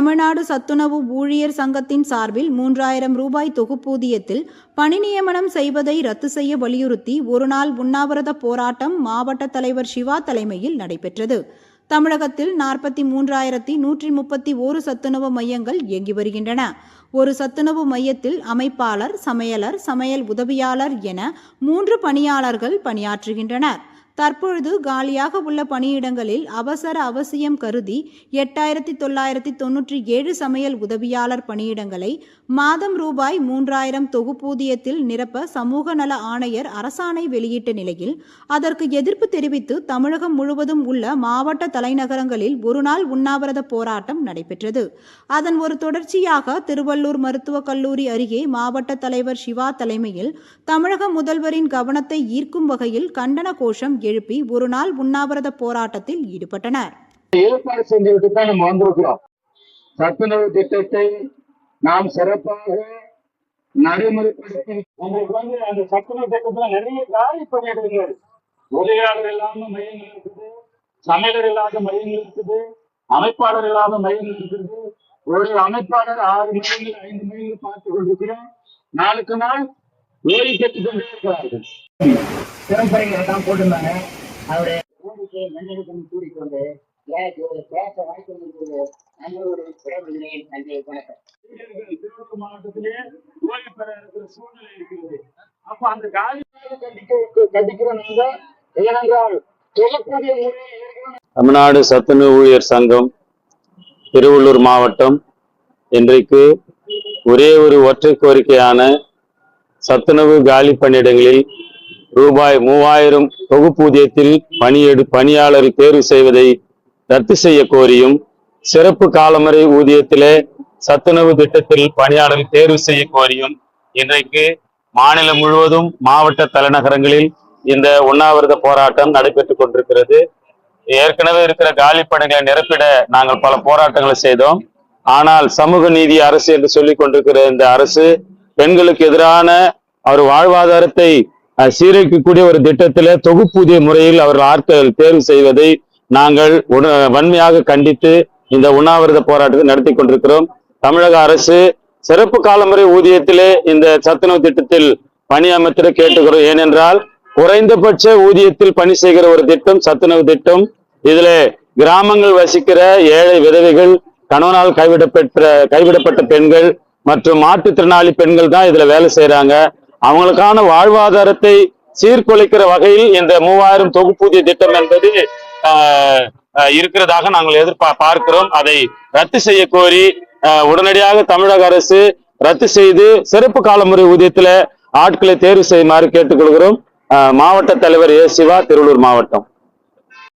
தமிழ்நாடு சத்துணவு ஊழியர் சங்கத்தின் சார்பில் 3000 ரூபாய் தொகுப்பூதியத்தில் பணி நியமனம் செய்வதை ரத்து செய்ய வலியுறுத்தி ஒருநாள் உண்ணாவிரத போராட்டம் மாவட்ட தலைவர் சிவா தலைமையில் நடைபெற்றது. தமிழகத்தில் 43,131 சத்துணவு மையங்கள் இயங்கி வருகின்றன. ஒரு சத்துணவு மையத்தில் அமைப்பாளர், சமையலர், சமையல் உதவியாளர் என 3 பணியாளர்கள் பணியாற்றுகின்றனர். தற்பொழுது காலியாக உள்ள பணியிடங்களில் அவசியம் கருதி 8,997 சமையல் உதவியாளர் பணியிடங்களை மாதம் ரூபாய் 3,000 தொகுப்பூதியத்தில் நிரப்ப சமூக நல ஆணையர் அரசாணை வெளியிட்ட நிலையில் அதற்கு எதிர்ப்பு தெரிவித்து தமிழகம் முழுவதும் உள்ள மாவட்ட தலைநகரங்களில் ஒருநாள் உண்ணாவிரத போராட்டம் நடைபெற்றது. அதன் ஒரு தொடர்ச்சியாக திருவள்ளூர் மருத்துவக் கல்லூரி அருகே மாவட்ட தலைவர் சிவா தலைமையில் தமிழக முதல்வரின் கவனத்தை ஈர்க்கும் வகையில் கண்டன கோஷம் எழுப்பி ஒரு நாள் உண்ணாவிரத போராட்டத்தில் ஈடுபட்டனர். ஏற்பாடு செஞ்சுவிட்டு தான் நம்ம வந்திருக்கிறோம். சத்துணவு திட்டத்தை நாம் சிறப்பாக நடைமுறைப்படுத்தி உங்களுக்கு அந்த சத்துணவு திட்டத்துல நிறைய காலி பணியிடங்கள், உதவியாளர் இல்லாத மையங்கள் இருக்குது, சமையலர் இல்லாத மையங்கள் இருக்குது, அமைப்பாளர் இல்லாத மையங்கள் இருக்குது. ஒரு அமைப்பாளர் 6 மையங்கள் 5 மையங்கள் பார்த்துக் கொண்டிருக்கிறோம். நாளுக்கு நாள் ஓடி கட்டிக் கொண்டே இருக்கிறார்கள். திறன்பறைகளை தான் போட்டிருந்தாங்க. அவருடைய கோரிக்கை நன்றி கூறிக்கொண்டு பேச வாய்ப்பு நன்றோடு விடைபெறுகிறேன். நன்றி, வணக்கம். திருவள்ளூர் மாவட்டத்திலே ஓய்வு பெற இருக்கிற சூழ்நிலை இருக்கிறது. அப்ப அந்த காலி கண்டிக்கிறோம். ஏனென்றால் தொழிற்கல்வி முறையில் தமிழ்நாடு சத்துணவு ஊழியர் சங்கம் திருவள்ளூர் மாவட்டம் இன்றைக்கு ஒரே ஒரு ஒற்றை கோரிக்கையான சத்துணவு காலி பணியிடங்களில் ரூபாய் 3,000 தொகுப்பூதியத்தில் பணியாளர் தேர்வு செய்வதை ரத்து செய்ய கோரியும், சிறப்பு காலமுறை ஊதியத்திலே சத்துணவு திட்டத்தில் பணியாளர் தேர்வு செய்ய கோரியும் இன்றைக்கு மாநிலம் முழுவதும் மாவட்ட தலைநகரங்களில் இந்த உண்ணாவிரத போராட்டம் நடைபெற்றுக் கொண்டிருக்கிறது. ஏற்கனவே இருக்கிற காலி பணிகளை நிரப்பிட நாங்கள் பல போராட்டங்களை செய்தோம். ஆனால் சமூக நீதி அரசு என்று சொல்லிக் கொண்டிருக்கிற இந்த அரசு பெண்களுக்கு எதிரான அவர் வாழ்வாதாரத்தை சீரழிக்கக்கூடிய ஒரு திட்டத்தில தொகுப்பூதிய முறையில் அவர்கள் ஆட்கள் தேர்வு செய்வதை நாங்கள் வன்மையாக கண்டித்து இந்த உண்ணாவிரத போராட்டத்தை நடத்தி கொண்டிருக்கிறோம். தமிழக அரசு சிறப்பு காலமுறை ஊதியத்திலே இந்த சத்துணவு திட்டத்தில் பணி அமைத்திட கேட்டுக்கிறோம். ஏனென்றால் குறைந்தபட்ச ஊதியத்தில் பணி செய்கிற ஒரு திட்டம் சத்துணவு திட்டம். இதுல கிராமங்கள் வசிக்கிற ஏழை விதவைகள், கணவனால் கைவிடப்பட்ட பெண்கள் மற்றும் மாற்றுத்திறனாளி பெண்கள் தான் இதுல வேலை செய்யறாங்க. அவங்களுக்கான வாழ்வாதாரத்தை சீர்குலைக்கிற வகையில் இந்த 3,000 தொகுப்பூதிய திட்டம் என்பது இருக்கிறதாக நாங்கள் பார்க்கிறோம். அதை ரத்து செய்ய கோரி உடனடியாக தமிழக அரசு ரத்து செய்து சிறப்பு காலமுறை ஊதியத்துல ஆட்களை தேர்வு செய்யுமாறு கேட்டுக்கொள்கிறோம். மாவட்ட தலைவர் ஏ. சிவா, திருவள்ளூர் மாவட்டம்.